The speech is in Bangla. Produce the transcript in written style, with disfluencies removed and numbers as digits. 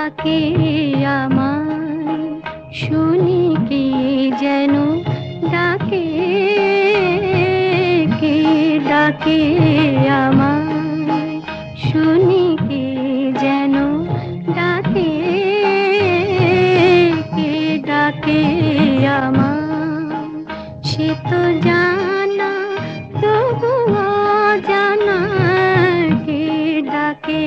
ডাকে আমায়, শুনি কে যেন ডাকে, কে ডাকে আমায়, শুনি কে যেন ডাকে, কে ডাকে আমায়। সে তো জানা তবু অজানা, কে ডাকে